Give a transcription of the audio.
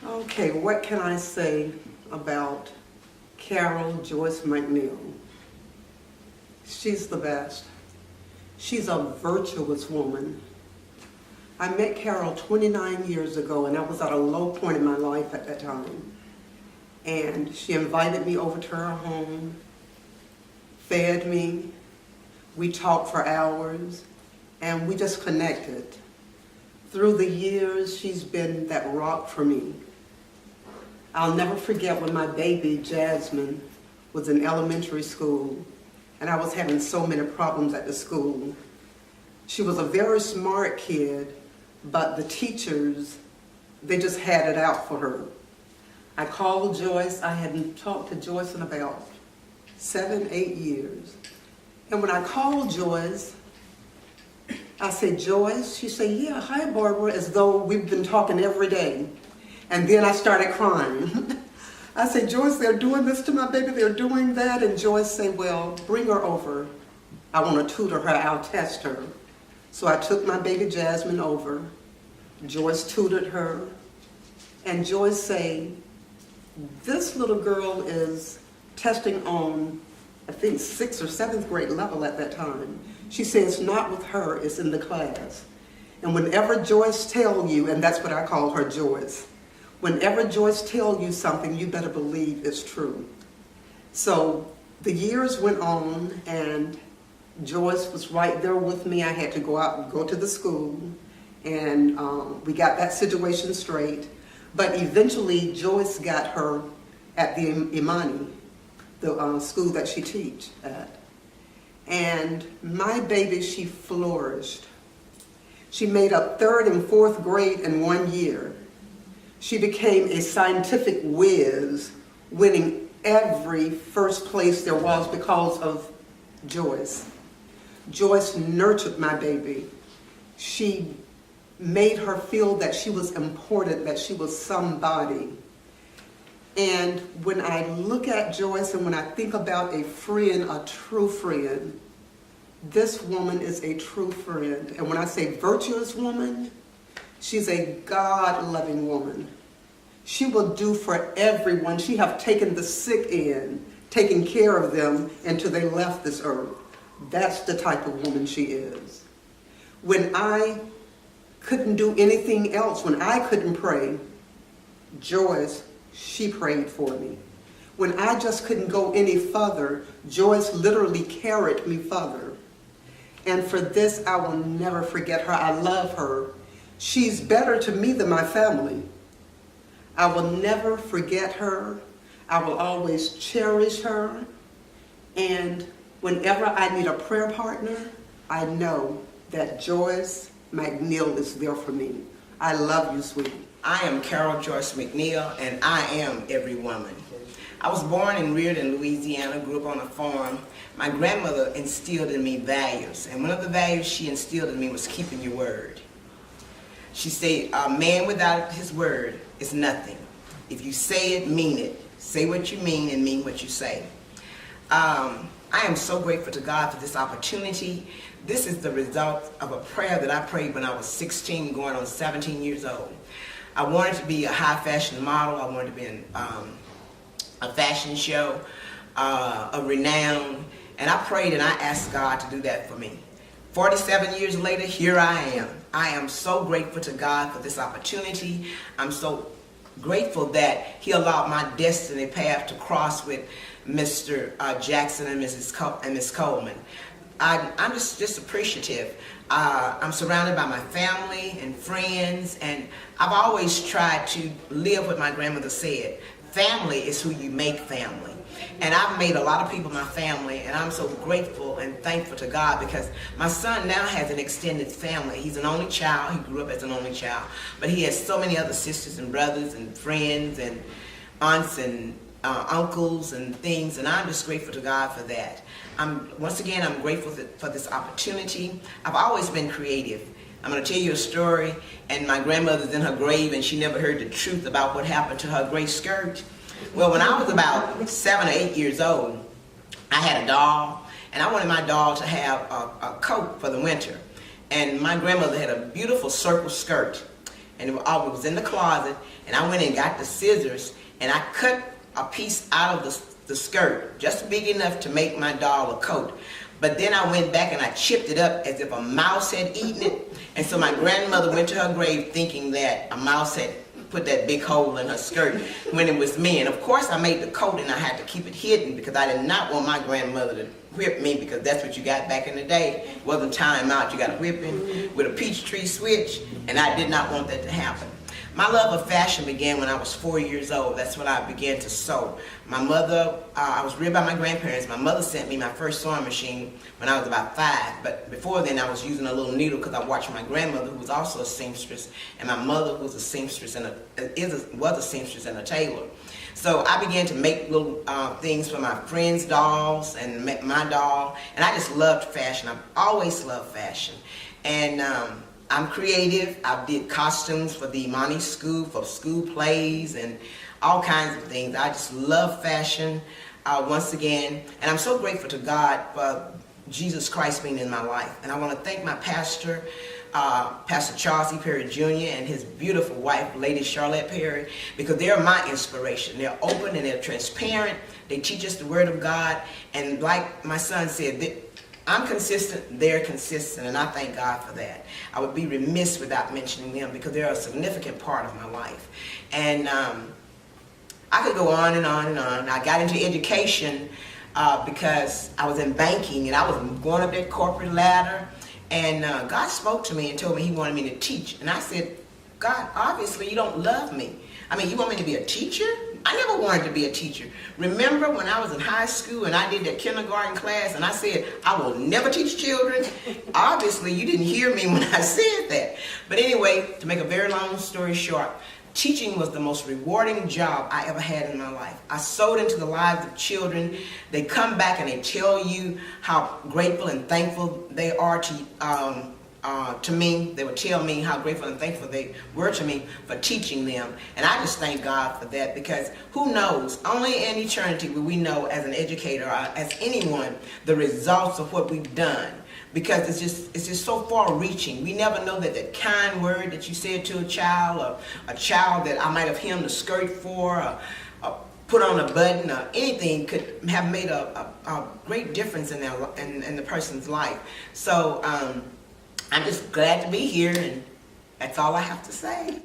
Okay, what can I say about Carol Joyce McNeal? She's the best. She's a virtuous woman. I met Carol 29 years ago, and I was at a low point in my life at that time. And she invited me over to her home, fed me, we talked for hours, and we just connected. Through the years, she's been that rock for me. I'll never forget when my baby, Jasmine, was in elementary school, and I was having so many problems at the school. She was a very smart kid, but the teachers, they just had it out for her. I called Joyce. I hadn't talked to Joyce in about 7, 8 years. And when I called Joyce, I said, Joyce? She said, yeah, hi, Barbara, as though we've been talking every day. And then I started crying. I said, Joyce, they're doing this to my baby, they're doing that. And Joyce said, well, bring her over. I want to tutor her, I'll test her. So I took my baby Jasmine over. Joyce tutored her. And Joyce said, this little girl is testing on, I think, 6th or 7th grade level at that time. She said, it's not with her, it's in the class. And whenever Joyce tells you, and that's what I call her, Joyce, whenever Joyce tells you something, you better believe it's true. So the years went on, and Joyce was right there with me. I had to go out and go to the school, and we got that situation straight. But eventually, Joyce got her at the Imani, the school that she teach at. And my baby, she flourished. She made up 3rd and 4th grade in 1 year. She became a scientific whiz, winning every first place there was because of Joyce. Joyce nurtured my baby. She made her feel that she was important, that she was somebody. And when I look at Joyce and when I think about a friend, a true friend, this woman is a true friend. And when I say virtuous woman, she's a God-loving woman. She will do for everyone. She have taken the sick in, taken care of them until they left this earth. That's the type of woman she is. When I couldn't do anything else, when I couldn't pray, Joyce, she prayed for me. When I just couldn't go any further, Joyce literally carried me further. And for this, I will never forget her. I love her. She's better to me than my family. I will never forget her. I will always cherish her. And whenever I need a prayer partner, I know that Joyce McNeal is there for me. I love you, sweetie. I am Carol Joyce McNeal, and I am every woman. I was born and reared in Louisiana, grew up on a farm. My grandmother instilled in me values, and one of the values she instilled in me was keeping your word. She said, a man without his word is nothing. If you say it, mean it. Say what you mean and mean what you say. I am so grateful to God for this opportunity. This is the result of a prayer that I prayed when I was 16, going on 17 years old. I wanted to be a high fashion model. I wanted to be in a fashion show, a renown. And I prayed and I asked God to do that for me. 47 years later, here I am. I am so grateful to God for this opportunity. I'm so grateful that He allowed my destiny path to cross with Mr. Jackson and Miss Coleman. I'm just appreciative. I'm surrounded by my family and friends, and I've always tried to live what my grandmother said. Family is who you make family. And I've made a lot of people my family, and I'm so grateful and thankful to God because my son now has an extended family. He's an only child. He grew up as an only child. But he has so many other sisters and brothers and friends and aunts and uncles and things, and I'm just grateful to God for that. Once again, I'm grateful for this opportunity. I've always been creative. I'm going to tell you a story, and my grandmother's in her grave, and she never heard the truth about what happened to her gray skirt. Well, when I was about 7 or 8 years old, I had a doll, and I wanted my doll to have a coat for the winter. And my grandmother had a beautiful circle skirt, and it was in the closet, and I went and got the scissors, and I cut a piece out of the skirt, just big enough to make my doll a coat. But then I went back and I chipped it up as if a mouse had eaten it. And so my grandmother went to her grave thinking that a mouse had put that big hole in her skirt when it was me. And of course I made the coat and I had to keep it hidden because I did not want my grandmother to whip me, because that's what you got back in the day. It wasn't time out. You got a whipping with a peachtree switch, and I did not want that to happen. My love of fashion began when I was 4 years old. That's when I began to sew. My mother, I was reared by my grandparents. My mother sent me my first sewing machine when I was about 5. But before then, I was using a little needle because I watched my grandmother, who was also a seamstress, and my mother, who was a seamstress and was a seamstress and a tailor. So I began to make little things for my friends' dolls and my doll. And I just loved fashion. I've always loved fashion. And I'm creative. I did costumes for the Imani School, for school plays, and all kinds of things. I just love fashion once again. And I'm so grateful to God for Jesus Christ being in my life. And I want to thank my pastor, Pastor Charles E. Perry Jr. and his beautiful wife, Lady Charlotte Perry, because they're my inspiration. They're open and they're transparent. They teach us the Word of God. And like my son said, I'm consistent, they're consistent, and I thank God for that. I would be remiss without mentioning them because they're a significant part of my life. And I could go on and on and on. I got into education because I was in banking and I was going up that corporate ladder, and God spoke to me and told me He wanted me to teach. And I said, God, obviously you don't love me. I mean, you want me to be a teacher? I never wanted to be a teacher. Remember when I was in high school and I did that kindergarten class and I said, I will never teach children? Obviously, you didn't hear me when I said that. But anyway, to make a very long story short, teaching was the most rewarding job I ever had in my life. I sewed into the lives of children. They come back and they tell you how grateful and thankful they are to me. They would tell me how grateful and thankful they were to me for teaching them. And I just thank God for that, because who knows, only in eternity will we know as an educator or as anyone the results of what we've done, because it's just so far reaching. We never know that kind word that you said to a child, or a child that I might have hemmed a skirt for, or put on a button, or anything could have made a great difference in the person's life. So I'm just glad to be here, and that's all I have to say.